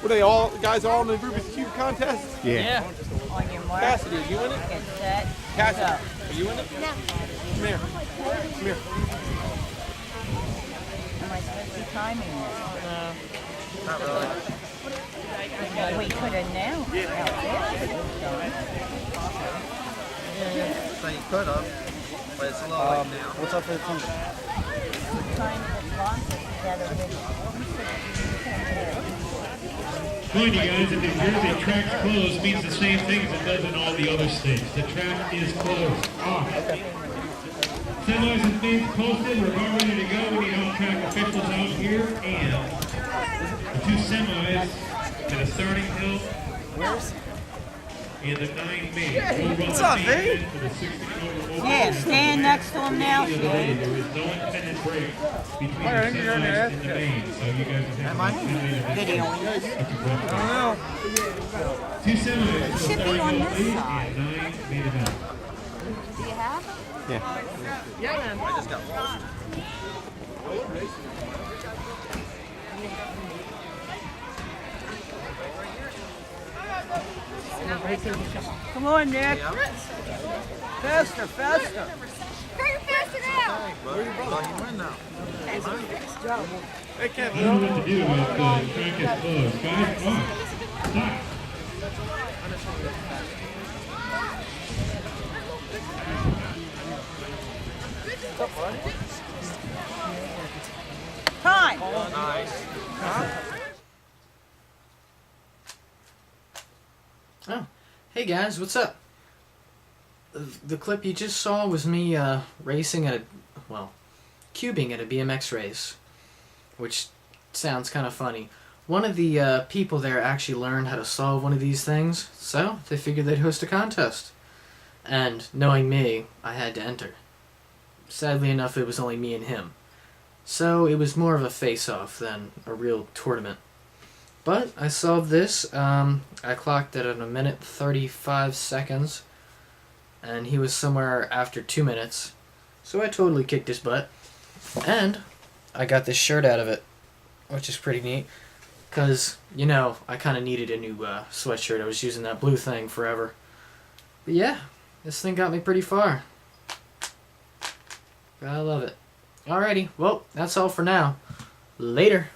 Were they all guys all in the Rubik's Cube contest? Yeah. On your mark. Cassidy, are you in it? Get set. Cassidy, Go. are you in it? No. Come here. Come here. Am I supposed to be timing this? Not really. We could have now. Out there. So you could have, but it's a little late now. What's up for the team? Trying to get sponsors together Mind you guys, in New Jersey, track's closed means the same thing as it does in all the other states. The track is closed. Off. Semis and things posted. We're about ready to go. We need all track officials out here. And the two semis to the starting hill. And the 9 main. What's up, Dave? Yeah, stand next to him now. There is no independent break between the semis and the main. So you guys have Video. I don't know. two semis. Should be on this And side. 9 main event. Do you have them? Yeah. I just got lost. Come on, Nick. Faster, faster. Hurry faster now. Well, you win now. Hey, Kevin. I don't know what to do if the track is closed. Guys, come on. Stop. Time. Oh, nice. Oh, hey guys, what's up? The clip you just saw was me racing at cubing at a BMX race, which sounds kind of funny. One of the people there actually learned how to solve one of these things, so they figured they'd host a contest. And knowing me, I had to enter. Sadly enough, it was only me and him. So it was more of a face-off than a real tournament. But I solved this. I clocked it at 1 minute 35 seconds, and he was somewhere after 2 minutes. So I totally kicked his butt. And I got this shirt out of it, which is pretty neat. Because, you know, I kind of needed a new sweatshirt. I was using that blue thing forever. But yeah, this thing got me pretty far. I love it. Alrighty, well, that's all for now. Later.